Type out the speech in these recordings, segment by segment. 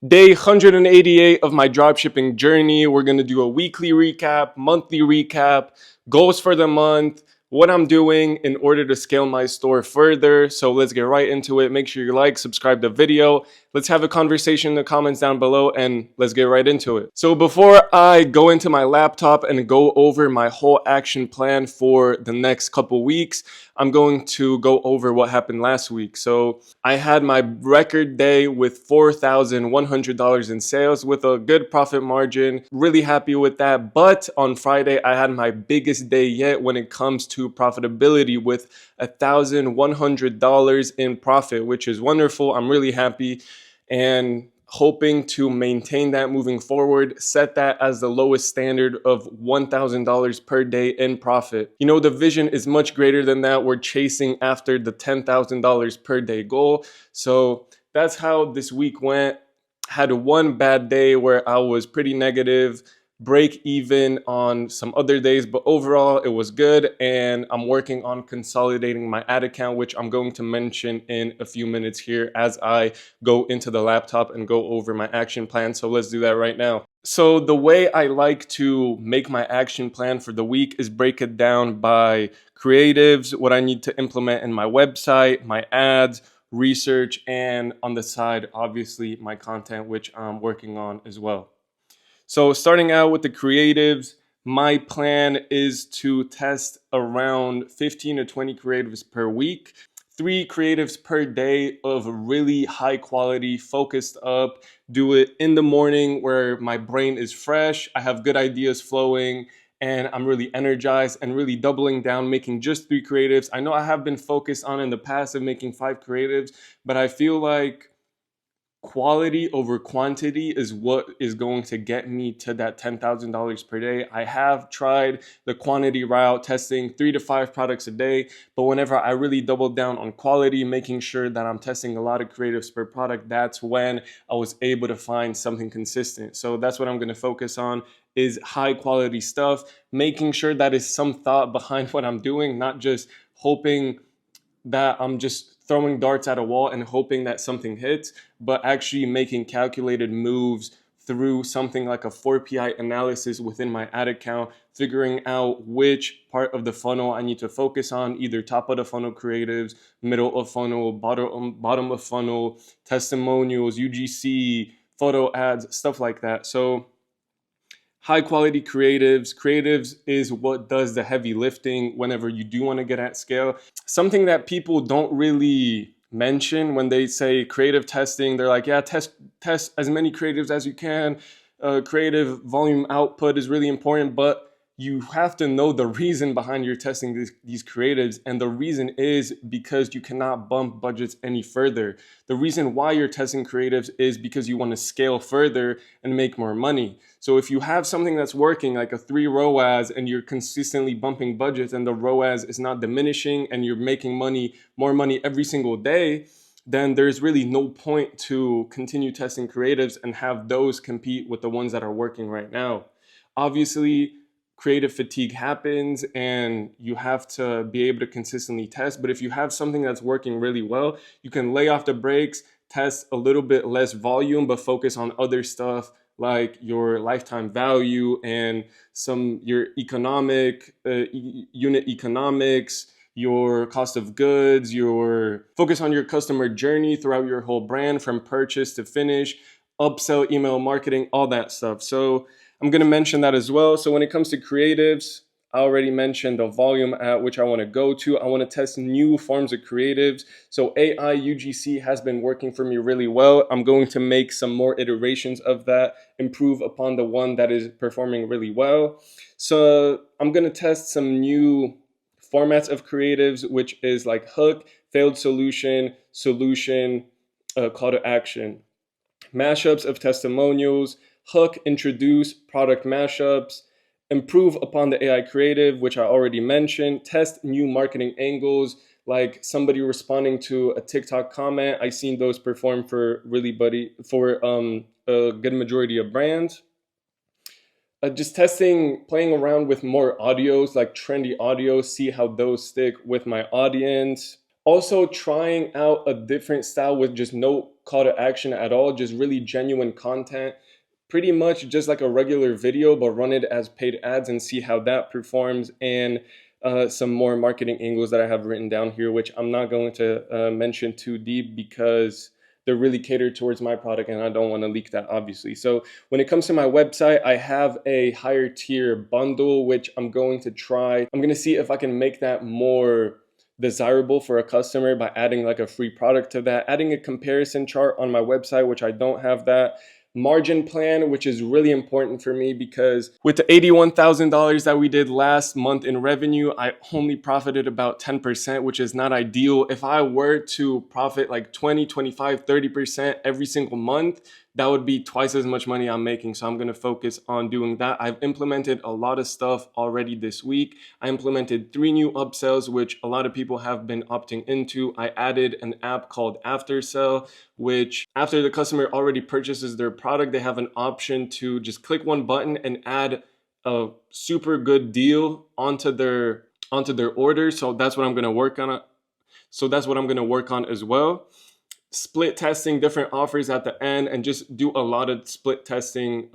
Day 188 of my dropshipping journey. We're going to do a weekly recap, monthly recap, goals for the month, what I'm doing in order to scale my store further. So let's get right into it. Make sure you like, subscribe to the video. Let's have a conversation in the comments down below and let's get right into it. So before I go into my laptop and go over my whole action plan for the next couple weeks, I'm going to go over what happened last week. So I had my record day with $4,100 in sales with a good profit margin. Really happy with that. But on Friday, I had my biggest day yet when it comes to profitability with $1,100 in profit, which is wonderful. I'm really happy and hoping to maintain that moving forward, set that as the lowest standard of $1,000 per day in profit. You know, the vision is much greater than that. We're chasing after the $10,000 per day goal. So that's how this week went. Had one bad day where I was pretty negative, break even on some other days, but overall it was good. And I'm working on consolidating my ad account, which I'm going to mention in a few minutes here as I go into the laptop and go over my action plan. So let's do that right now. So the way I like to make my action plan for the week is break it down by creatives, what I need to implement in my website, my ads, research, and on the side, obviously my content, which I'm working on as well. So starting out with the creatives, my plan is to test around 15 to 20 creatives per week, 3 creatives per day of really high quality, focused up, do it in the morning where my brain is fresh, I have good ideas flowing, and I'm really energized, and really doubling down, making just 3 creatives. I know I have been focused on in the past of making 5 creatives, but I feel like quality over quantity is what is going to get me to that $10,000 per day. I have tried the quantity route, testing 3 to 5 products a day, but whenever I really double down on quality, making sure that I'm testing a lot of creatives per product, that's when I was able to find something consistent. So that's what I'm going to focus on, is high quality stuff, making sure that is some thought behind what I'm doing, not just hoping that I'm just throwing darts at a wall and hoping that something hits, but actually making calculated moves through something like a 4PI analysis within my ad account, figuring out which part of the funnel I need to focus on, either top of the funnel creatives, middle of funnel, bottom of funnel, testimonials, UGC, photo ads, stuff like that. So high quality creatives is what does the heavy lifting whenever you do want to get at scale. Something that people don't really mention when they say creative testing, they're like, yeah, test as many creatives as you can. Creative volume output is really important, but you have to know the reason behind your testing these creatives. And the reason is because you cannot bump budgets any further. The reason why you're testing creatives is because you want to scale further and make more money. So if you have something that's working like a 3 ROAS and you're consistently bumping budgets and the ROAS is not diminishing and you're making more money every single day, then there's really no point to continue testing creatives and have those compete with the ones that are working right now. Obviously, creative fatigue happens and you have to be able to consistently test. But if you have something that's working really well, you can lay off the brakes, test a little bit less volume, but focus on other stuff like your lifetime value and your economic, unit economics, your cost of goods, your focus on your customer journey throughout your whole brand from purchase to finish, upsell, email marketing, all that stuff. So I'm going to mention that as well. So when it comes to creatives, I already mentioned the volume at which I want to go to. I want to test new forms of creatives. So AI UGC has been working for me really well. I'm going to make some more iterations of that, improve upon the one that is performing really well. So I'm going to test some new formats of creatives, which is like hook, failed solution, call to action, mashups of testimonials, hook, introduce, product mashups, improve upon the AI creative, which I already mentioned, test new marketing angles, like somebody responding to a TikTok comment. I've seen those perform for a good majority of brands. Just testing, playing around with more audios, like trendy audios, see how those stick with my audience. Also trying out a different style with just no call to action at all, just really genuine content, pretty much just like a regular video, but run it as paid ads and see how that performs. And some more marketing angles that I have written down here, which I'm not going to mention too deep because they're really catered towards my product and I don't want to leak that, obviously. So when it comes to my website, I have a higher tier bundle, which I'm going to try. I'm going to see if I can make that more desirable for a customer by adding like a free product to that, adding a comparison chart on my website, which I don't have that. Margin plan, which is really important for me because with the $81,000 that we did last month in revenue, I only profited about 10%, which is not ideal. If I were to profit like 20, 25, 30% every single month, that would be twice as much money I'm making. So I'm going to focus on doing that. I've implemented a lot of stuff already this week. I implemented 3 new upsells, which a lot of people have been opting into. I added an app called Aftersell, which after the customer already purchases their product, they have an option to just click one button and add a super good deal onto their order. So that's what I'm going to work on. As well. Split testing different offers at the end and just do a lot of split testing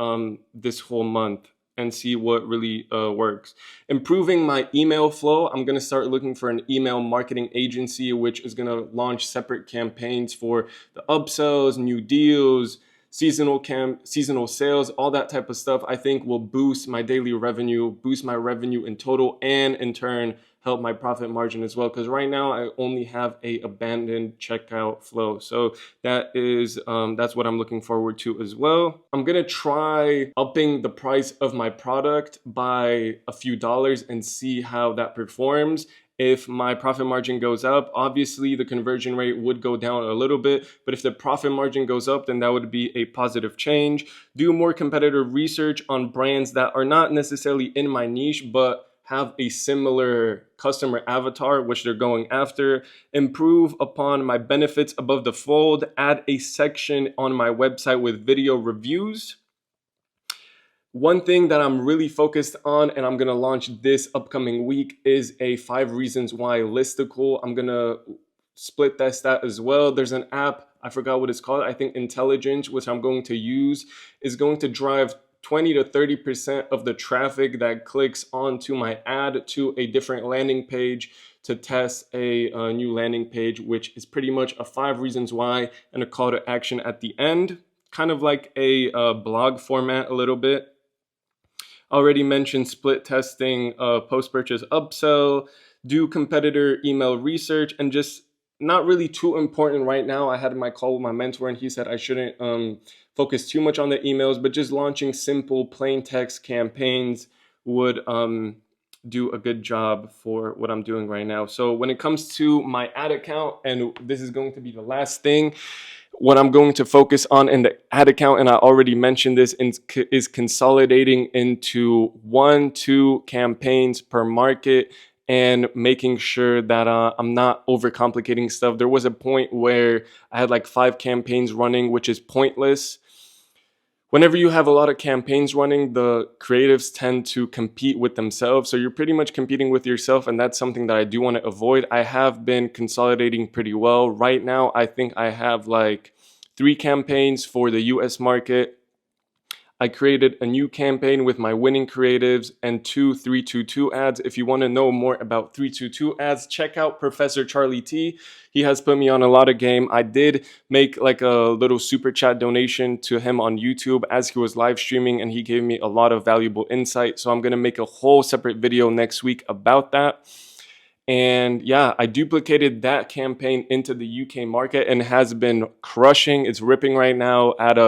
this whole month and see what really works. Improving my email flow. I'm going to start looking for an email marketing agency, which is going to launch separate campaigns for the upsells, new deals, seasonal sales, all that type of stuff. I think will boost my daily revenue, boost my revenue in total, and in turn help my profit margin as well, because right now I only have a abandoned checkout flow. So that's what I'm looking forward to as well. I'm gonna try upping the price of my product by a few dollars and see how that performs. If my profit margin goes up, obviously the conversion rate would go down a little bit, but if the profit margin goes up, then that would be a positive change. Do more competitive research on brands that are not necessarily in my niche, but have a similar customer avatar, which they're going after. Improve upon my benefits above the fold. Add a section on my website with video reviews. One thing that I'm really focused on, and I'm gonna launch this upcoming week, is a 5 reasons why listicle. I'm gonna split test that as well. There's an app, I forgot what it's called, I think Intelligence, which I'm going to use, is going to drive 20 to 30% of the traffic that clicks onto my ad to a different landing page to test a new landing page, which is pretty much a 5 reasons why and a call to action at the end, kind of like a blog format a little bit. Already mentioned split testing, post-purchase upsell, do competitor email research, and just not really too important right now. I had my call with my mentor and he said I shouldn't focus too much on the emails, but just launching simple plain text campaigns would do a good job for what I'm doing right now. So when it comes to my ad account, and this is going to be the last thing, what I'm going to focus on in the ad account, and I already mentioned this, is consolidating into 1-2 campaigns per market and making sure that I'm not overcomplicating stuff. There was a point where I had like 5 campaigns running, which is pointless. Whenever you have a lot of campaigns running, the creatives tend to compete with themselves. So you're pretty much competing with yourself, and that's something that I do want to avoid. I have been consolidating pretty well. Right now, I think I have like 3 campaigns for the US market. I created a new campaign with my winning creatives and 2 322 ads. If you want to know more about 322 ads, check out Professor Charlie T. He has put me on a lot of game. I did make like a little super chat donation to him on YouTube as he was live streaming, and he gave me a lot of valuable insight. So I'm going to make a whole separate video next week about that. And yeah, I duplicated that campaign into the UK market and has been crushing. It's ripping right now at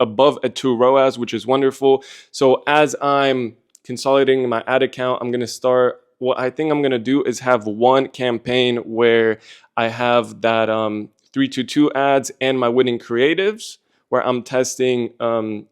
above a 2 ROAS, which is wonderful. So as I'm consolidating my ad account, I'm going to start, what I think I'm going to do is have one campaign where I have that 322 ads and my winning creatives, where I'm testing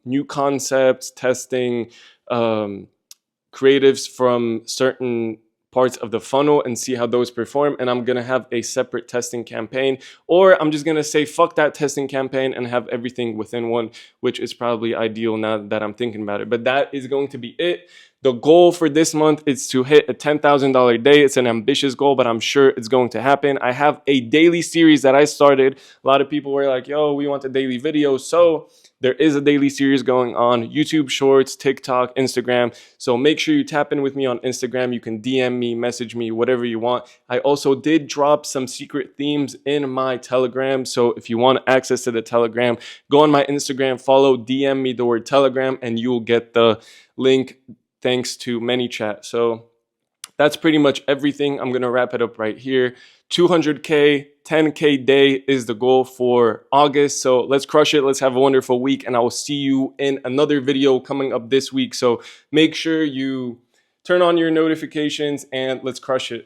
new concepts, testing creatives from certain parts of the funnel and see how those perform. And I'm going to have a separate testing campaign, or I'm just going to say fuck that testing campaign and have everything within one, which is probably ideal now that I'm thinking about it. But that is going to be it. The goal for this month is to hit a $10,000 day. It's an ambitious goal, but I'm sure it's going to happen. I have a daily series that I started. A lot of people were like, yo, we want a daily video. So there is a daily series going on YouTube Shorts, TikTok, Instagram. So make sure you tap in with me on Instagram. You can DM me, message me, whatever you want. I also did drop some secret themes in my Telegram. So if you want access to the Telegram, go on my Instagram, follow, DM me the word Telegram, and you will get the link thanks to ManyChat. So that's pretty much everything. I'm going to wrap it up right here. 200K, 10K day is the goal for August. So let's crush it. Let's have a wonderful week. And I will see you in another video coming up this week. So make sure you turn on your notifications and let's crush it.